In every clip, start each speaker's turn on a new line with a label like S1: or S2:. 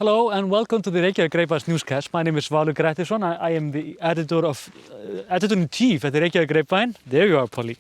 S1: Hello and welcome to the Reykjavík Grapevine Newscast. My name is Valur Grettisson. I am the editor-in-chief at the Reykjavík Grapevine. There you are, Pollý.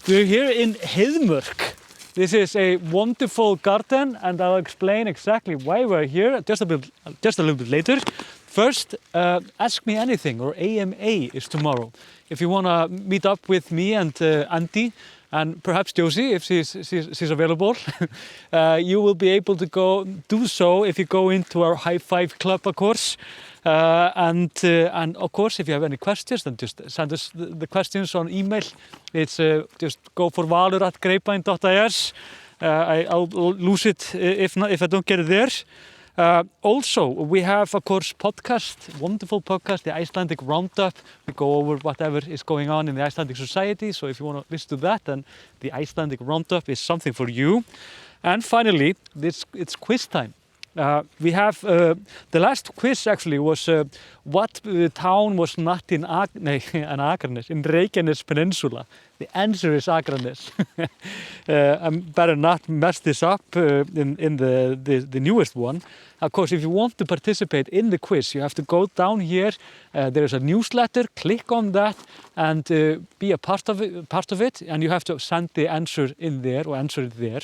S1: We're here in Heiðmörk. This is a wonderful garden, and I'll explain exactly why we're here just a little bit later. First, Ask Me Anything, or AMA, is tomorrow. If you want to meet up with me and Andy, and perhaps Josie, if she's available, you will be able to do so if you go into our High Five Club, of course. And of course, if you have any questions, then just send us the questions on email. It's just go for valur@grapevine.is. I'll lose it if I don't get it there. Also, we have, of course, wonderful podcast, the Icelandic Roundup. We go over whatever is going on in the Icelandic society. So if you want to listen to that, then the Icelandic Roundup is something for you. And finally, it's quiz time. We have the last quiz actually was what town was not in Reykjanes Peninsula. The answer is Akranes. I better not mess this up in the newest one. Of course, if you want to participate in the quiz, you have to go down here. There is a newsletter. Click on that and be a part of it. And you have to send the answer in there or answer it there.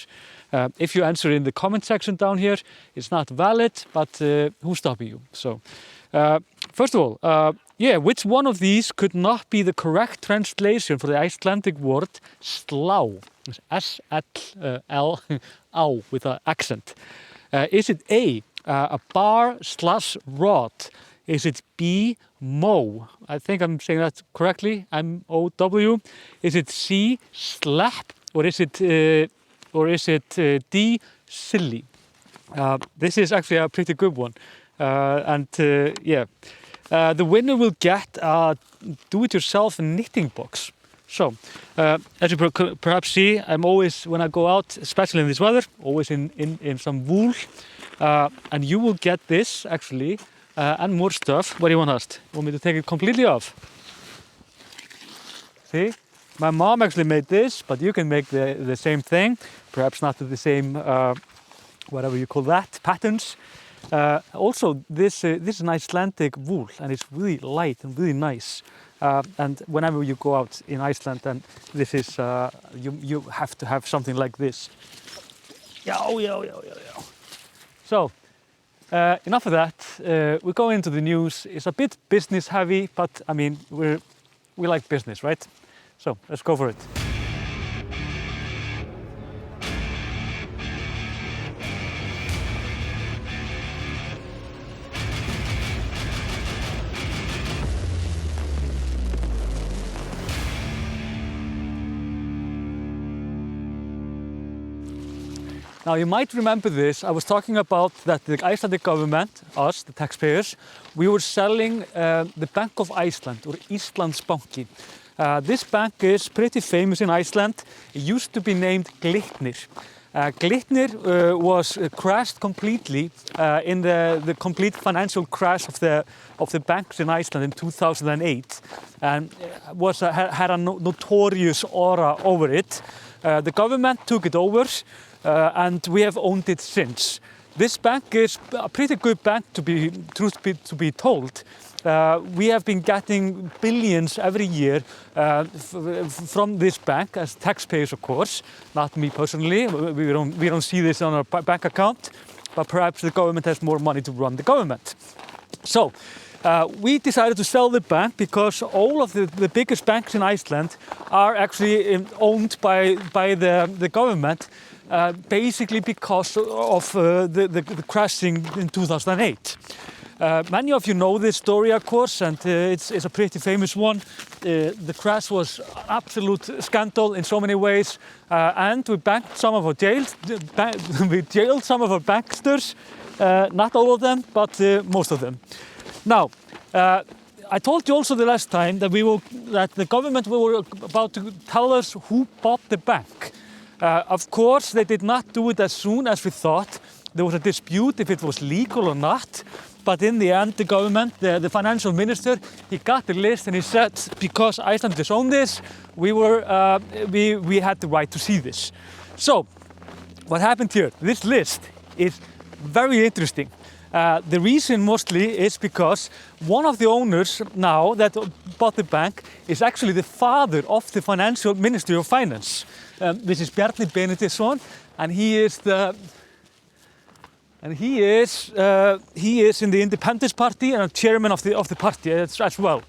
S1: If you answer in the comment section down here, it's not valid, but who's stopping you? So, first of all, which one of these could not be the correct translation for the Icelandic word slá? S-L-L-A with an accent. Is it A, a bar/rod? Is it B, mow? I think I'm saying that correctly. M-O-W. Is it C, slap? Or is it D, silly? This is actually a pretty good one. The winner will get a do-it-yourself knitting box. So, as you perhaps see, I'm always, when I go out, especially in this weather, always in some wool. And you will get this, actually, and more stuff. What do you want me to take it completely off? See? My mom actually made this, but you can make the same thing. Perhaps not the same, whatever you call that, patterns. Also, this is an Icelandic wool, and it's really light and really nice. And whenever you go out in Iceland, then this is you have to have something like this. So, enough of that. We go into the news. It's a bit business heavy, but I mean we like business, right? So let's go for it. Now you might remember this. I was talking about that the Icelandic government, us, the taxpayers, we were selling the Bank of Iceland, or Íslandsbanki. This bank is pretty famous in Iceland. It used to be named Glitnir. Glitnir was crashed completely in the complete financial crash of the banks in Iceland in 2008, and had a notorious aura over it. The government took it over, and we have owned it since. This bank is a pretty good bank, to be told. We have been getting billions every year from this bank as taxpayers, of course. Not me personally. We don't see this on our bank account, but perhaps the government has more money to run the government. So we decided to sell the bank because all of the biggest banks in Iceland are actually owned by the government. Basically because of the crashing in 2008. Many of you know this story, of course, and it's a pretty famous one. The crash was an absolute scandal in so many ways, and we jailed some of our banksters. Not all of them, but most of them. Now, I told you also the last time that the government were about to tell us who bought the bank. Of course, they did not do it as soon as we thought. There was a dispute if it was legal or not. But in the end, the government, the financial minister, he got the list and he said, because Iceland just owned this, we had the right to see this. So, what happened here? This list is very interesting. The reason mostly is because one of the owners now that bought the bank is actually the father of the financial Ministry of Finance. This is Bjarni Benediktsson, and he is in the Independence Party and a chairman of the party as well.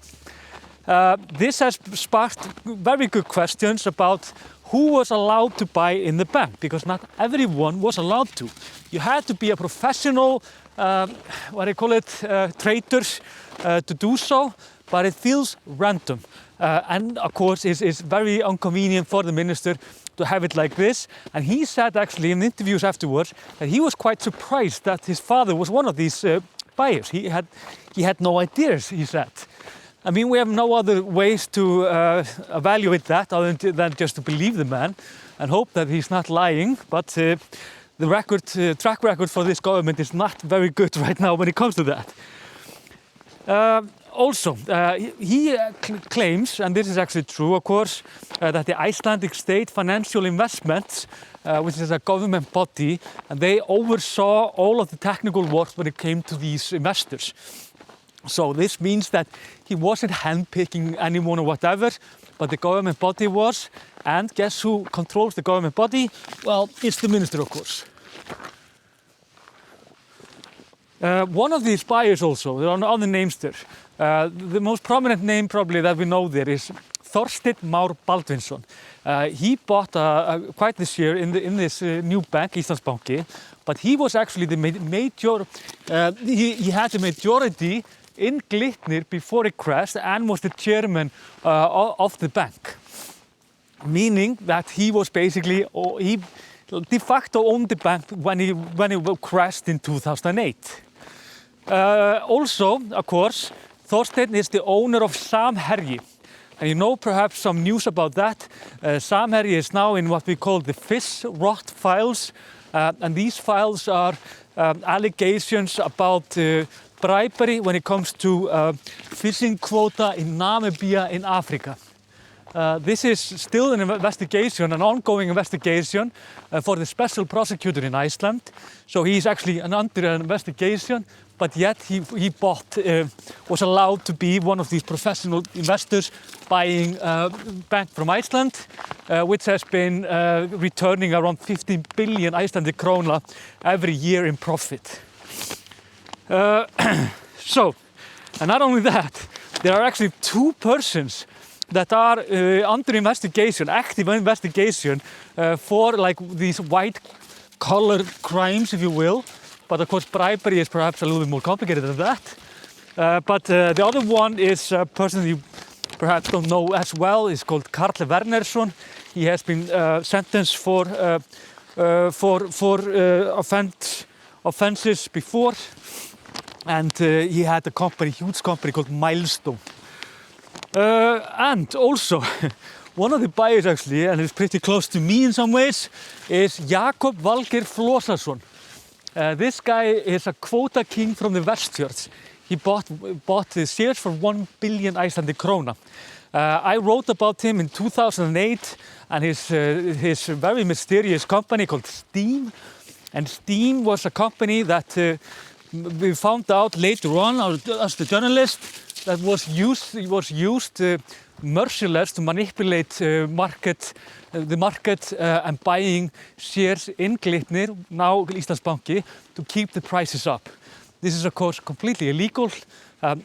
S1: This has sparked very good questions about who was allowed to buy in the bank, because not everyone was allowed to. You had to be a professional, traders to do so, but it feels random. And of course it's very inconvenient for the minister to have it like this. And he said actually in interviews afterwards that he was quite surprised that his father was one of these buyers. He had no ideas, he said. I mean, we have no other ways to evaluate that other than just to believe the man and hope that he's not lying. But the track record for this government is not very good right now when it comes to that. Also, he claims, and this is actually true, of course, that the Icelandic State Financial Investments, which is a government body, and they oversaw all of the technical work when it came to these investors. So this means that he wasn't handpicking anyone or whatever, but the government body was. And guess who controls the government body? Well, it's the minister, of course. One of these buyers also, there are other names there. The most prominent name probably that we know there is Þorsteinn Már Baldvinsson. He bought quite this year in this new bank, Íslandsbanki, but he was actually the major, he had the majority in Glitnir before it crashed and was the chairman of the bank. Meaning that he was basically, he de facto owned the bank when it crashed in 2008. Also, of course, Þorsteinn is the owner of Samherji. And you know perhaps some news about that. Samherji is now in what we call the fish rot files. And these files are allegations about bribery when it comes to fishing quota in Namibia in Africa. This is still an investigation, an ongoing investigation for the special prosecutor in Iceland. So he's actually under an investigation, but yet he was allowed to be one of these professional investors buying a bank from Iceland, which has been returning around 15 billion Icelandic krona every year in profit. So, and not only that, there are actually 2 persons that are under investigation, active investigation, for like these white-collar crimes, if you will. But of course, bribery is perhaps a little bit more complicated than that. But the other one is a person you perhaps don't know as well. It's called Karl Wernersson. He has been sentenced for offenses before. And he had a company, huge company called Milestone. And also, one of the buyers actually, and it's pretty close to me in some ways, is Jakob Valgeir Flosason. This guy is a quota king from the Westfjords. He bought the shares for 1 billion Icelandic krona. I wrote about him in 2008 and his very mysterious company called Steam. And Steam was a company that we found out later on as the journalist that was used merciless to manipulate the market and buying shares in Glitnir, now Íslandsbanki, to keep the prices up. This is of course completely illegal.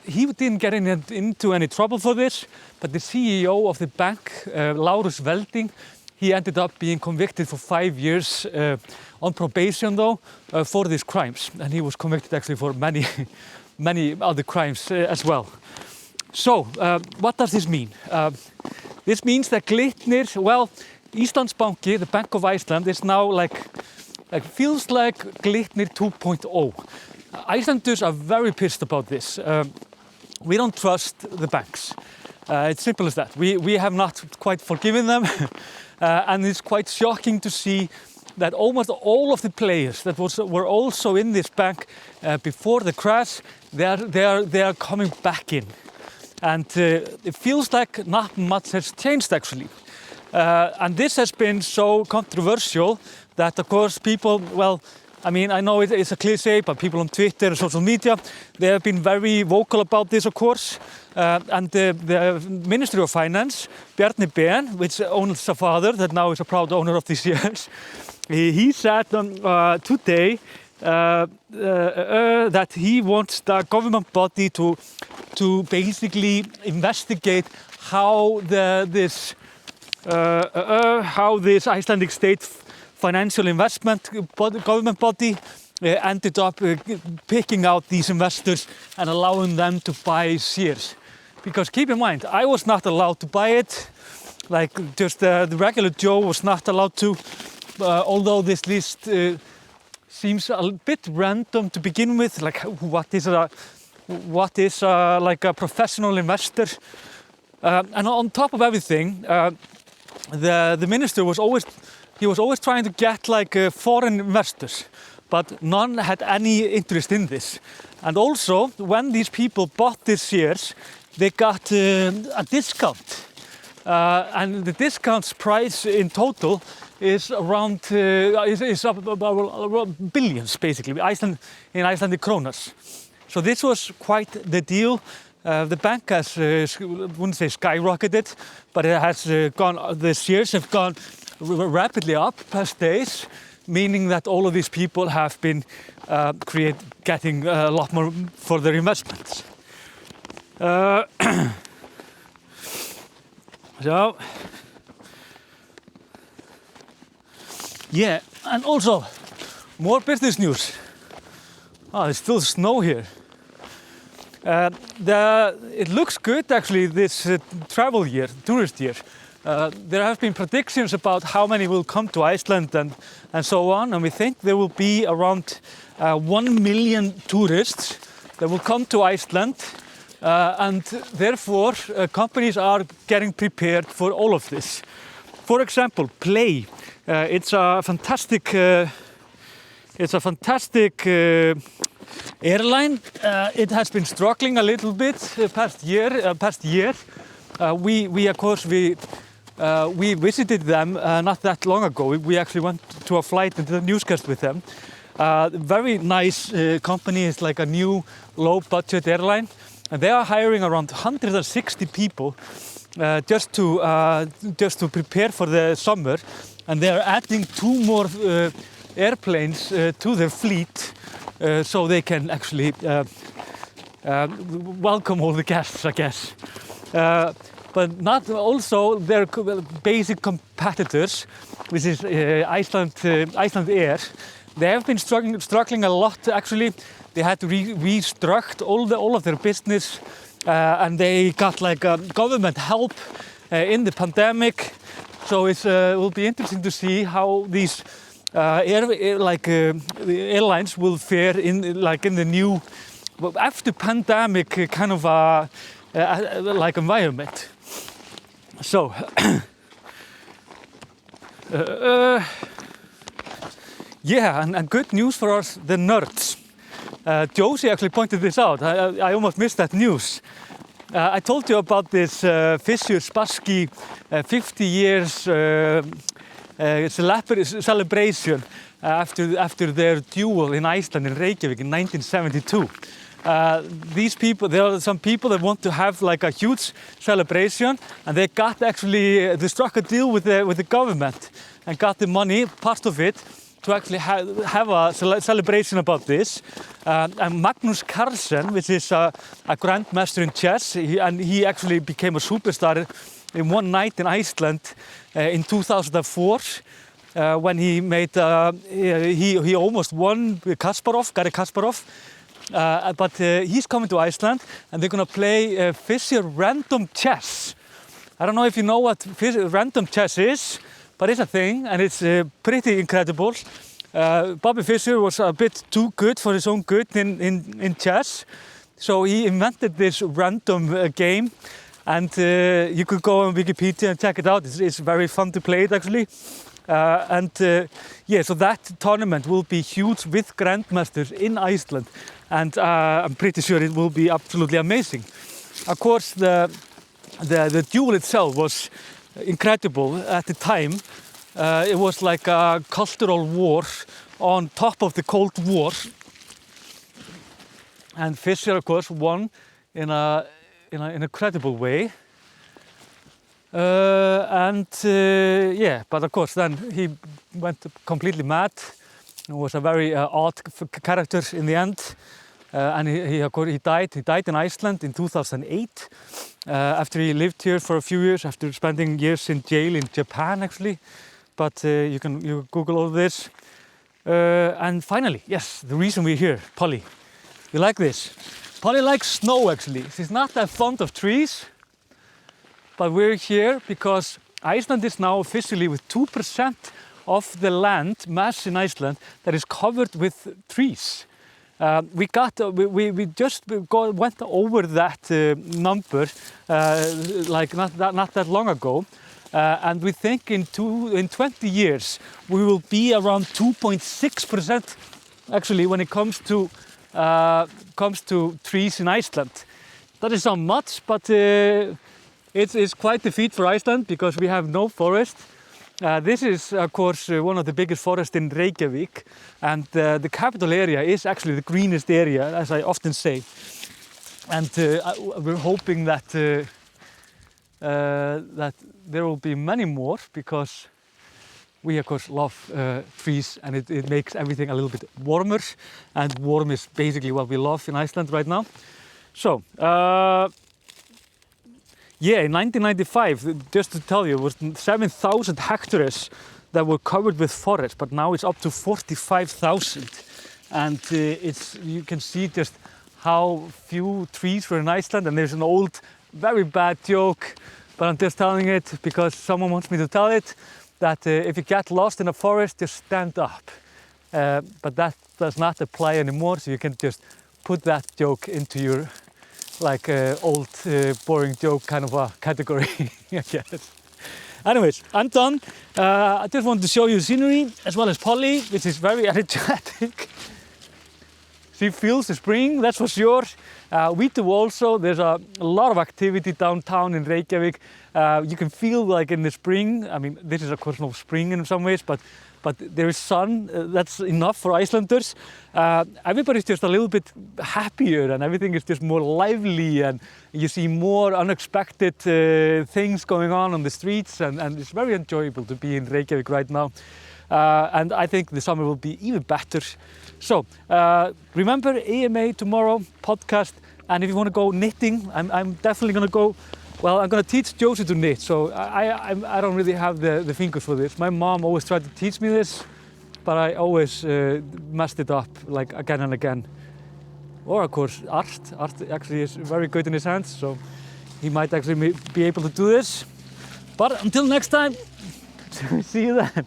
S1: He didn't get into any trouble for this, but the CEO of the bank, Lárus Velding, he ended up being convicted for 5 years on probation though for these crimes, and he was convicted actually for many other crimes as well. So, what does this mean? This means that Glitnir, well, Íslandsbanki, the Bank of Iceland, is now feels like Glitnir 2.0. Icelanders are very pissed about this. We don't trust the banks. It's simple as that. We have not quite forgiven them, and it's quite shocking to see that almost all of the players that were also in this bank before the crash, they are coming back in. And it feels like not much has changed actually. And this has been so controversial that of course people, well, I mean, I know it's a cliche, but people on Twitter and social media, they have been very vocal about this, of course. And the Ministry of Finance, Bjarni Ben, which owns a father that now is a proud owner of these shares, he said today that he wants the government body to basically investigate how this Icelandic state financial investment government body ended up picking out these investors and allowing them to buy shares. Because keep in mind, I was not allowed to buy it. Like just the regular Joe was not allowed to. Although this list seems a bit random to begin with. Like what is like a professional investor? And on top of everything, the minister was always trying to get like foreign investors, but none had any interest in this. And also, when these people bought these shares, they got a discount, and the discount's price in total is around is about billions, basically, in Icelandic kronas. So this was quite the deal. The bank has, wouldn't say skyrocketed, but it has the shares have gone rapidly up past days, meaning that all of these people have been getting a lot more for their investments. So, yeah, and also more business news. Oh, there's still snow here. It looks good actually this travel year, tourist year. There have been predictions about how many will come to Iceland and so on, and we think there will be around 1 million tourists that will come to Iceland, and therefore companies are getting prepared for all of this. For example, Pollý. It's a fantastic airline. It has been struggling a little bit past year. We of course we visited them not that long ago. We actually went to a flight into the newscast with them. Very nice company. It's like a new low-budget airline, and they are hiring around 160 people just to prepare for the summer, and they are adding 2 more airplanes to their fleet so they can actually welcome all the guests, I guess. But not also their basic competitors, which is Iceland Air. They have been struggling a lot actually. They had to restructure all of their business, and they got like government help in the pandemic. So it will be interesting to see how these airlines will fare in the new after pandemic kind of like environment. So yeah, and good news for us, the nerds. Josie actually pointed this out. I almost missed that news. I told you about this Fischer Spasskí 50 years celebration after their duel in Iceland in Reykjavík in 1972. These people, there are some people that want to have like a huge celebration, and they got actually they struck a deal with the government and got the money, part of it, to actually have a celebration about this. And Magnús Carlsen, which is a Grandmaster in chess, he actually became a superstar in one night in Iceland in 2004 when he made he almost won Garry Kasparov. But he's coming to Iceland, and they're gonna play Fischer random chess. I don't know if you know what random chess is, but it's a thing, and it's pretty incredible. Bobby Fischer was a bit too good for his own good in chess, so he invented this random game, and you could go on Wikipedia and check it out. It's very fun to play it actually. Yeah, so that tournament will be huge with Grandmasters in Iceland, and I'm pretty sure it will be absolutely amazing. Of course, the duel itself was incredible at the time. It was like a cultural war on top of the Cold War. And Fischer, of course, won in an incredible way. Yeah, but of course then he went completely mad. He was a very odd character in the end. And he died in Iceland in 2008 after he lived here for a few years, after spending years in jail in Japan actually. But you Google all this. And finally, yes, the reason we're here, Pollý. You like this? Pollý likes snow actually. She's not that fond of trees, but we're here because Iceland is now officially with 2% of the land mass in Iceland that is covered with trees. We just went over that number like not that long ago, and we think in 20 years we will be around 2.6% actually when it comes to trees in Iceland. That is not much, but it's quite a feat for Iceland because we have no forest. This is, of course, one of the biggest forests in Reykjavík, and the capital area is actually the greenest area, as I often say. And we're hoping that that there will be many more because we, of course, love trees, and it makes everything a little bit warmer, and warm is basically what we love in Iceland right now. So. Yeah, in 1995, just to tell you, it was 7,000 hectares that were covered with forest, but now it's up to 45,000. And you can see just how few trees were in Iceland, and there's an old, very bad joke, but I'm just telling it because someone wants me to tell it, that if you get lost in a forest, just stand up. But that does not apply anymore, so you can just put that joke into your like old boring joke kind of a category, I guess. Anyways, I'm done. I just wanted to show you scenery as well as Pollý, which is very energetic. She feels the spring, that's for sure. We do also. There's a lot of activity downtown in Reykjavík. You can feel like in the spring. I mean, this is of course no spring in some ways, but there is sun. That's enough for Icelanders. Everybody's just a little bit happier, and everything is just more lively, and you see more unexpected things going on the streets, and it's very enjoyable to be in Reykjavík right now. And I think the summer will be even better. So remember AMA tomorrow, podcast, and if you want to go knitting, I'm definitely going to go. Well, I'm going to teach Josie to knit, so I don't really have the fingers for this. My mom always tried to teach me this, but I always messed it up like again and again. Or of course Art actually is very good in his hands, so he might actually be able to do this. But until next time, see you then.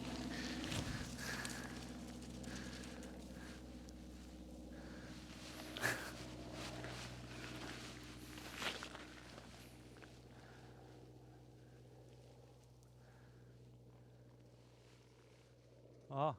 S1: Ah.